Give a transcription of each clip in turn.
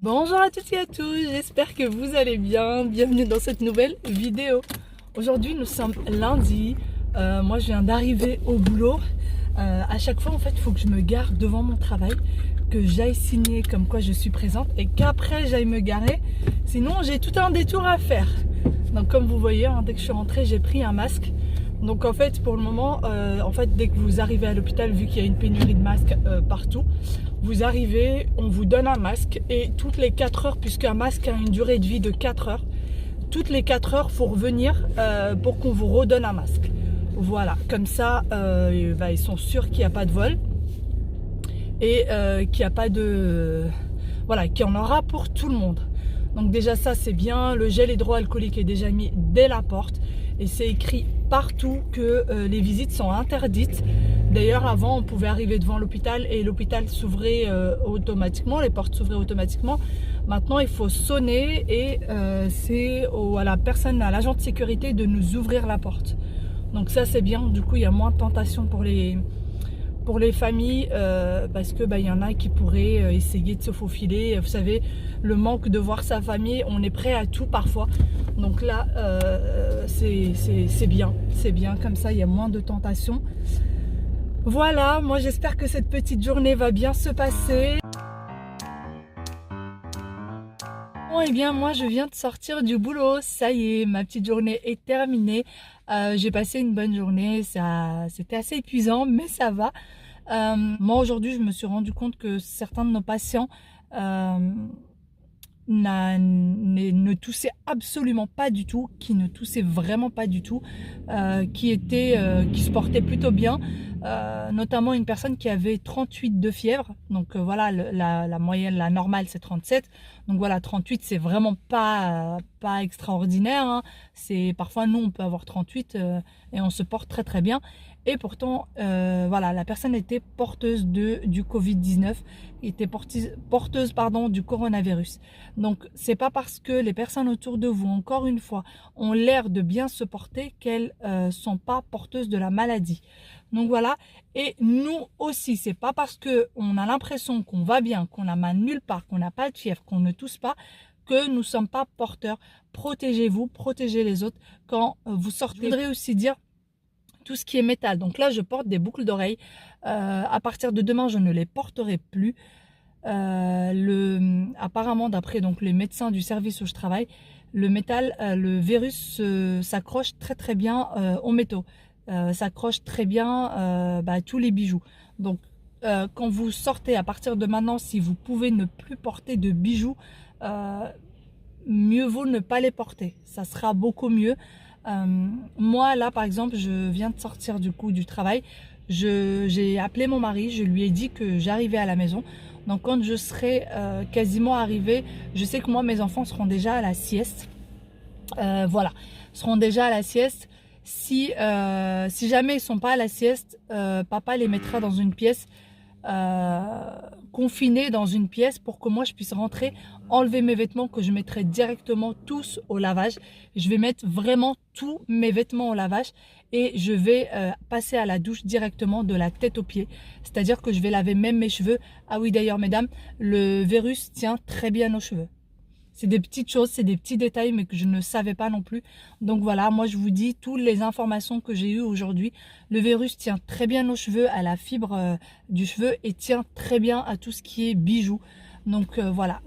Bonjour à toutes et à tous, j'espère que vous allez bien. Bienvenue dans cette nouvelle vidéo. Aujourd'hui nous sommes lundi, moi je viens d'arriver au boulot. À chaque fois en fait il faut que je me gare devant mon travail, que j'aille signer comme quoi je suis présente et qu'après j'aille me garer. Sinon j'ai tout un détour à faire. Donc comme vous voyez, dès que je suis rentrée j'ai pris un masque. Donc en fait pour le moment, dès que vous arrivez à l'hôpital, vu qu'il y a une pénurie de masques partout, vous arrivez, on vous donne un masque et toutes les 4 heures, puisqu'un masque a une durée de vie de 4 heures, toutes les 4 heures, il faut revenir pour qu'on vous redonne un masque. Voilà, comme ça, ils sont sûrs qu'il n'y a pas de vol et qu'il n'y a pas de... Voilà, qu'il y en aura pour tout le monde. Donc déjà ça c'est bien, le gel hydroalcoolique est déjà mis dès la porte et c'est écrit partout que les visites sont interdites. D'ailleurs avant on pouvait arriver devant l'hôpital et l'hôpital s'ouvrait automatiquement, les portes s'ouvraient automatiquement. Maintenant il faut sonner et c'est à la personne, à l'agent de sécurité de nous ouvrir la porte. Donc ça c'est bien, du coup il y a moins de tentation pour les familles parce que y en a qui pourraient essayer de se faufiler. Vous savez, le manque de voir sa famille, on est prêt à tout parfois. Donc là c'est bien comme ça, il y a moins de tentation. Voilà, moi j'espère que cette petite journée va bien se passer. Bon, et bien moi je viens de sortir du boulot, ça y est, ma petite journée est terminée. J'ai passé une bonne journée, c'était assez épuisant mais ça va. Moi aujourd'hui je me suis rendu compte que certains de nos patients ne toussaient absolument pas du tout, qui ne toussaient vraiment pas du tout, qui se portaient plutôt bien, notamment une personne qui avait 38 de fièvre. Donc voilà, la moyenne, la normale c'est 37. Donc voilà, 38 c'est vraiment pas extraordinaire, hein. C'est parfois nous on peut avoir 38 et on se porte très très bien. Et pourtant, voilà, la personne était porteuse du Covid-19, était porteuse du coronavirus. Donc, c'est pas parce que les personnes autour de vous, encore une fois, ont l'air de bien se porter qu'elles sont pas porteuses de la maladie. Donc voilà, et nous aussi, c'est pas parce que on a l'impression qu'on va bien, qu'on n'a mal nulle part, qu'on n'a pas de fièvre, qu'on ne tousse pas, que nous ne sommes pas porteurs. Protégez-vous, protégez les autres quand vous sortez. Je voudrais aussi dire tout ce qui est métal. Donc là, je porte des boucles d'oreilles. À partir de demain, je ne les porterai plus. Apparemment, d'après les médecins du service où je travaille, le métal, le virus s'accroche très très bien aux métaux. S'accroche très bien à tous les bijoux. Donc, quand vous sortez à partir de maintenant, si vous pouvez ne plus porter de bijoux, mieux vaut ne pas les porter. Ça sera beaucoup mieux. Moi là par exemple je viens de sortir du travail, j'ai appelé mon mari, je lui ai dit que j'arrivais à la maison. Donc quand je serai quasiment arrivée, je sais que moi mes enfants seront déjà à la sieste, voilà, seront déjà à la sieste. Si jamais ils sont pas à la sieste, papa les mettra dans une pièce, confinés dans une pièce pour que moi je puisse rentrer, enlever mes vêtements que je mettrai directement tous au lavage. Je vais mettre vraiment tous mes vêtements au lavage et je vais passer à la douche directement de la tête aux pieds. C'est-à-dire que je vais laver même mes cheveux. Ah oui d'ailleurs mesdames, le virus tient très bien aux cheveux. C'est des petites choses, c'est des petits détails mais que je ne savais pas non plus. Donc voilà, moi je vous dis toutes les informations que j'ai eues aujourd'hui. Le virus tient très bien aux cheveux, à la fibre du cheveu et tient très bien à tout ce qui est bijoux. Donc voilà,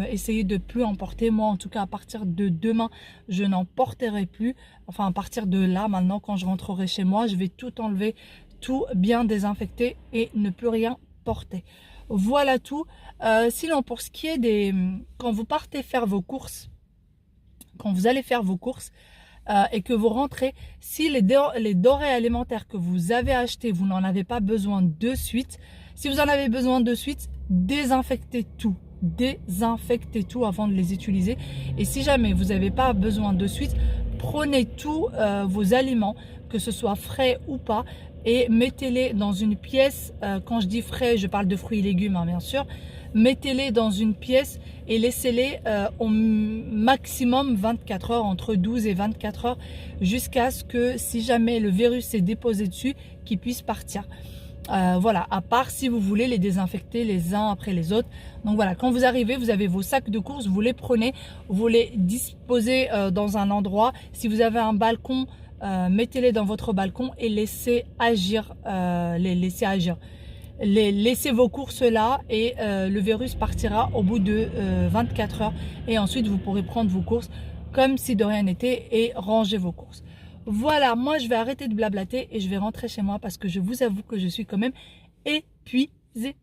essayez de plus en porter. Moi en tout cas à partir de demain, je n'en porterai plus. Enfin à partir de là, maintenant quand je rentrerai chez moi, je vais tout enlever, tout bien désinfecter et ne plus rien porter. Voilà tout. Sinon pour ce qui est quand vous partez faire vos courses, quand vous allez faire vos courses et que vous rentrez, si les denrées alimentaires que vous avez achetées, vous n'en avez pas besoin de suite. Si vous en avez besoin de suite, désinfectez tout. Désinfectez tout avant de les utiliser. Et si jamais vous n'avez pas besoin de suite, prenez tous vos aliments, que ce soit frais ou pas, et mettez-les dans une pièce. Quand je dis frais, je parle de fruits et légumes hein, bien sûr. Mettez-les dans une pièce et laissez-les au maximum 24 heures, entre 12 et 24 heures, jusqu'à ce que si jamais le virus s'est déposé dessus, qu'il puisse partir. Voilà, à part si vous voulez les désinfecter les uns après les autres. Donc voilà, quand vous arrivez, vous avez vos sacs de courses, vous les prenez, vous les disposez dans un endroit. Si vous avez un balcon, mettez-les dans votre balcon et laissez agir, laissez vos courses là et le virus partira au bout de 24 heures. Et ensuite, vous pourrez prendre vos courses comme si de rien n'était et ranger vos courses. Voilà, moi je vais arrêter de blablater et je vais rentrer chez moi parce que je vous avoue que je suis quand même épuisée.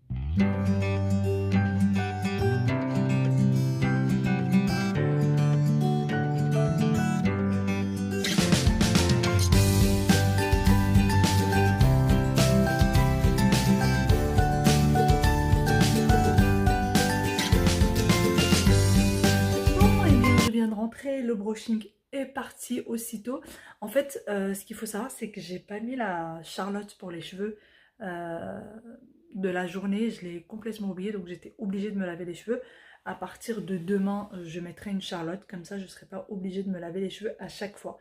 Bon, et bien je viens de rentrer, le brushing est parti aussitôt. En fait, ce qu'il faut savoir, c'est que j'ai pas mis la Charlotte pour les cheveux euh, de la journée. Je l'ai complètement oublié, donc j'étais obligée de me laver les cheveux. À partir de demain, je mettrai une Charlotte, comme ça je ne serai pas obligée de me laver les cheveux à chaque fois.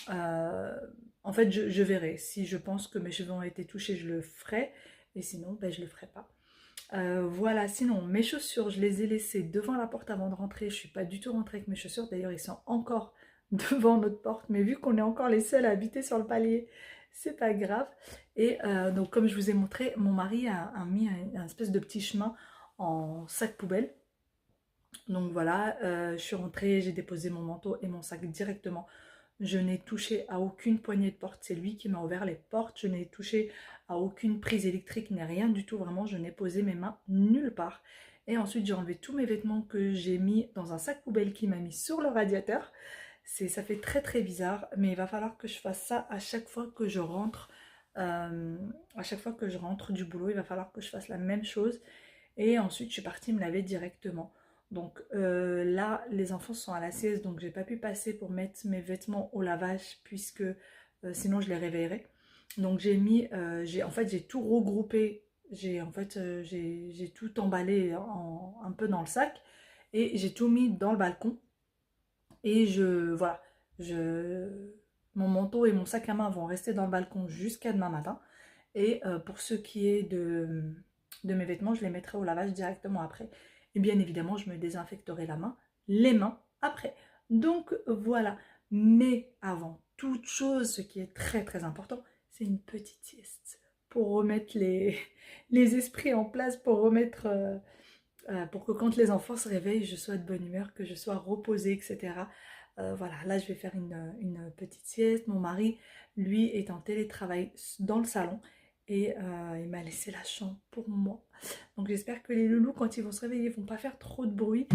En fait, je verrai. Si je pense que mes cheveux ont été touchés, je le ferai. Et sinon, ben, je le ferai pas. Voilà, sinon mes chaussures, je les ai laissées devant la porte avant de rentrer. Je suis pas du tout rentrée avec mes chaussures. D'ailleurs, ils sont encore devant notre porte. Mais vu qu'on est encore les seuls à habiter sur le palier, c'est pas grave. Et donc, comme je vous ai montré, mon mari a mis un espèce de petit chemin en sac poubelle. Donc voilà, je suis rentrée, j'ai déposé mon manteau et mon sac directement. Je n'ai touché à aucune poignée de porte, c'est lui qui m'a ouvert les portes. Je n'ai touché à aucune prise électrique, ni rien du tout, vraiment, je n'ai posé mes mains nulle part. Et ensuite, j'ai enlevé tous mes vêtements que j'ai mis dans un sac poubelle qui m'a mis sur le radiateur. Ça fait très très bizarre, mais il va falloir que je fasse ça à chaque fois que je rentre. À chaque fois que je rentre du boulot, il va falloir que je fasse la même chose. Et ensuite, je suis partie me laver directement. Donc là, les enfants sont à la sieste, donc j'ai pas pu passer pour mettre mes vêtements au lavage puisque sinon je les réveillerais. Donc j'ai mis, en fait j'ai tout regroupé, j'ai tout emballé un peu dans le sac et j'ai tout mis dans le balcon. Et voilà, mon manteau et mon sac à main vont rester dans le balcon jusqu'à demain matin. Et pour ce qui est de mes vêtements, je les mettrai au lavage directement après. Et bien évidemment, je me désinfecterai les mains après. Donc voilà. Mais avant toute chose, ce qui est très très important, c'est une petite sieste pour remettre les esprits en place, pour que quand les enfants se réveillent, je sois de bonne humeur, que je sois reposée, etc. Voilà, là je vais faire une petite sieste. Mon mari, lui, est en télétravail dans le salon. Et il m'a laissé la chambre pour moi. Donc j'espère que les loulous, quand ils vont se réveiller, ils vont pas faire trop de bruit.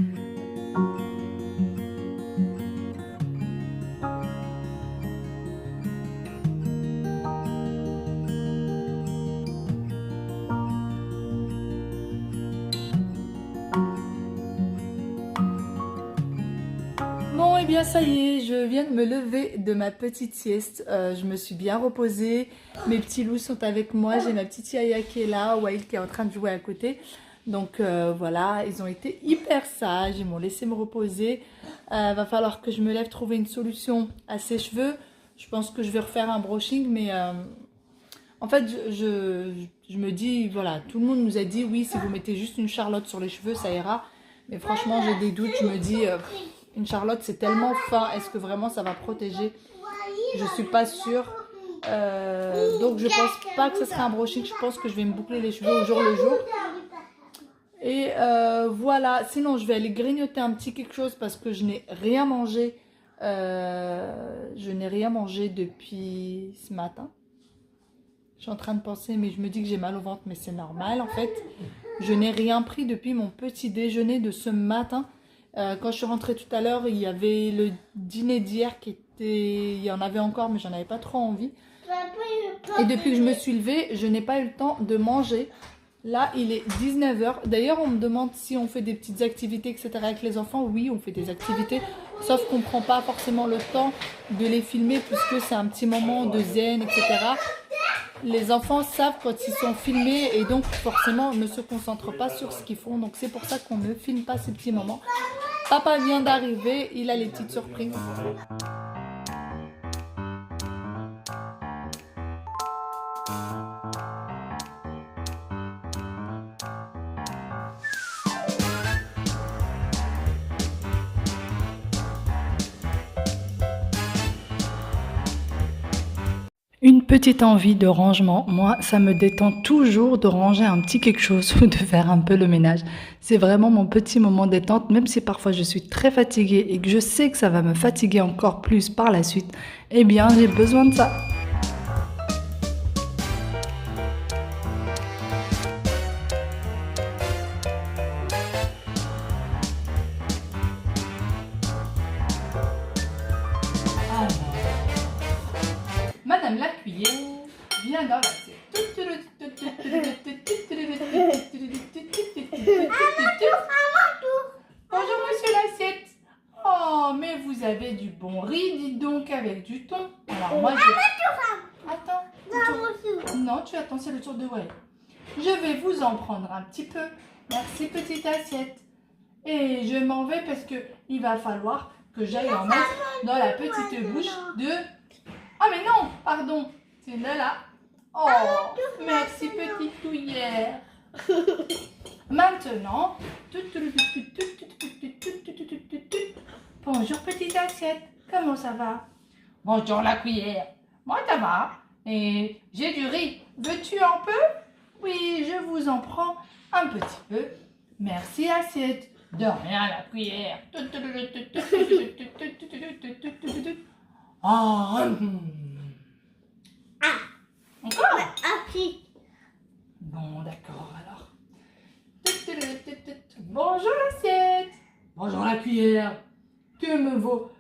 Bon, et bien ça y est, je viens de me lever de ma petite sieste. Je me suis bien reposée. Mes petits loups sont avec moi. J'ai ma petite Yaya qui est là, Wael qui est en train de jouer à côté. Donc voilà, ils ont été hyper sages. Ils m'ont laissé me reposer. Va falloir que je me lève trouver une solution à ces cheveux. Je pense que je vais refaire un brushing, mais en fait, je me dis, voilà, tout le monde nous a dit, oui, si vous mettez juste une Charlotte sur les cheveux, ça ira. Mais franchement, j'ai des doutes. Je me dis... une Charlotte, c'est tellement fin. Est-ce que vraiment ça va protéger? Je suis pas sûre. Donc je pense pas que ce sera un brushing. Je pense que je vais me boucler les cheveux au jour le jour. Et voilà. Sinon, je vais aller grignoter un petit quelque chose parce que je n'ai rien mangé. Je n'ai rien mangé depuis ce matin. Je suis en train de penser, mais je me dis que j'ai mal au ventre, mais c'est normal en fait. Je n'ai rien pris depuis mon petit déjeuner de ce matin. Quand je suis rentrée tout à l'heure, il y avait le dîner d'hier qui était... Il y en avait encore, mais j'en avais pas trop envie. Et depuis que je me suis levée, je n'ai pas eu le temps de manger. Là, il est 19 h. D'ailleurs, on me demande si on fait des petites activités, etc. avec les enfants. Oui, on fait des activités. Sauf qu'on ne prend pas forcément le temps de les filmer puisque c'est un petit moment de zen, etc. Les enfants savent quand ils sont filmés et donc forcément ne se concentrent pas sur ce qu'ils font. Donc c'est pour ça qu'on ne filme pas ces petits moments. Papa vient d'arriver, il a les petites surprises. Une petite envie de rangement, moi ça me détend toujours de ranger un petit quelque chose ou de faire un peu le ménage. C'est vraiment mon petit moment détente, même si parfois je suis très fatiguée et que je sais que ça va me fatiguer encore plus par la suite, eh bien j'ai besoin de ça. Alors, Madame la cuillère vient dans l'assiette. Bonjour monsieur l'assiette. Oh mais vous avez du bon riz, dites donc, avec du thon. Alors moi je... Attends. Non, tu attends, c'est le tour de Wally. Je vais vous en prendre un petit peu. Merci petite assiette. Et je m'en vais parce que il va falloir que j'aille en mettre dans la petite bouche de... Ah mais non, pardon, c'est là. Oh, merci petite cuillère. Maintenant, bonjour petite assiette, comment ça va? Bonjour la cuillère, moi ça va. Et j'ai du riz, veux-tu un peu? Oui, je vous en prends un petit peu. Merci assiette. De rien la cuillère. Oh. Encore? Bon, d'accord alors. Bonjour l'assiette. Bonjour la cuillère. Que me vaut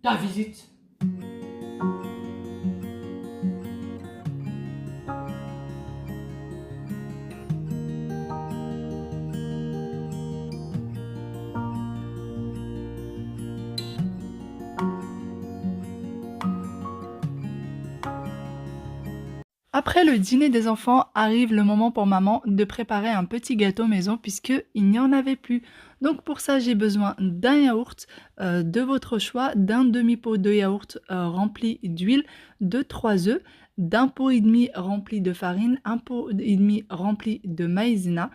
ta visite? Après le dîner des enfants, arrive le moment pour maman de préparer un petit gâteau maison puisqu'il n'y en avait plus. Donc pour ça, j'ai besoin d'un yaourt de votre choix, d'un demi-pot de yaourt rempli d'huile, de 3 œufs, d'un pot et demi rempli de farine, un pot et demi rempli de maïzena,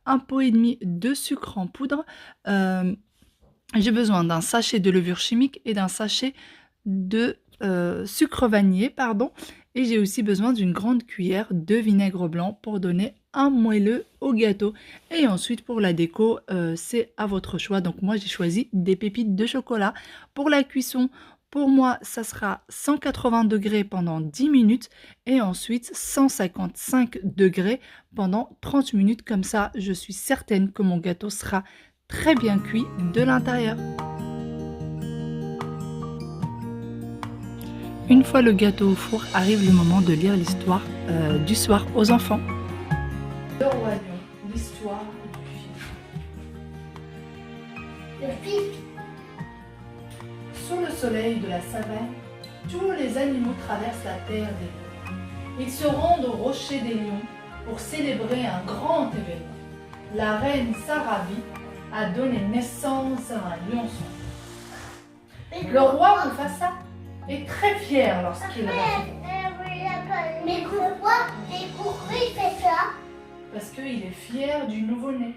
un pot et demi de sucre en poudre. J'ai besoin d'un sachet de levure chimique et d'un sachet de sucre vanillé, pardon. Et j'ai aussi besoin d'une grande cuillère de vinaigre blanc pour donner un moelleux au gâteau. Et ensuite pour la déco, c'est à votre choix. Donc moi j'ai choisi des pépites de chocolat. Pour la cuisson, pour moi ça sera 180 degrés pendant 10 minutes et ensuite 155 degrés pendant 30 minutes. Comme ça, je suis certaine que mon gâteau sera très bien cuit de l'intérieur. Une fois le gâteau au four, arrive le moment de lire l'histoire du soir aux enfants. Le roi lion, l'histoire du film. Sous le soleil de la savane, tous les animaux traversent la terre des lions. Ils se rendent au rocher des lions pour célébrer un grand événement. La reine Sarabi a donné naissance à un lionçon. Le roi Mufasa est très fier lorsqu'il revient. Mais pourquoi il fait ça? Parce qu'il est fier du nouveau-né.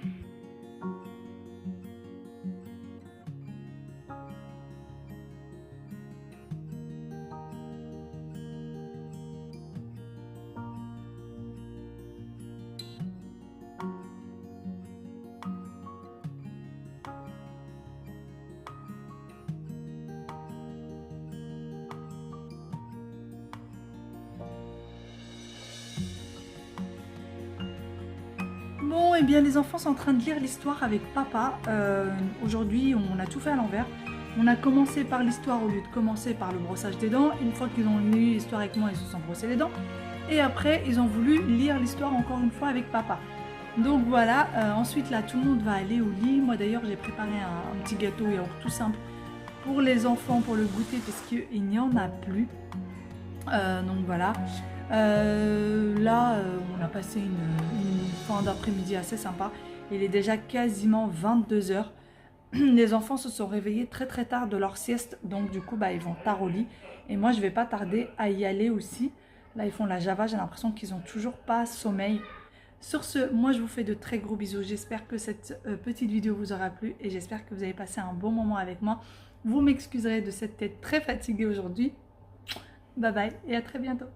Bon, et bien les enfants sont en train de lire l'histoire avec papa. Aujourd'hui, on a tout fait à l'envers. On a commencé par l'histoire au lieu de commencer par le brossage des dents. Une fois qu'ils ont lu l'histoire avec moi, ils se sont brossés les dents. Et après, ils ont voulu lire l'histoire encore une fois avec papa. Donc voilà, ensuite là, tout le monde va aller au lit. Moi d'ailleurs, j'ai préparé un petit gâteau yaourt tout simple pour les enfants, pour le goûter, parce qu'il n'y en a plus. Donc voilà. Là, on a passé une fin d'après-midi assez sympa. Il est déjà quasiment 22 h. Les enfants se sont réveillés très très tard de leur sieste. Donc du coup, ils vont tard au lit. Et moi, je vais pas tarder à y aller aussi. Là, ils font la Java. J'ai l'impression qu'ils ont toujours pas sommeil. Sur ce, moi, je vous fais de très gros bisous. J'espère que cette petite vidéo vous aura plu. Et j'espère que vous avez passé un bon moment avec moi. Vous m'excuserez de cette tête très fatiguée aujourd'hui. Bye bye et à très bientôt.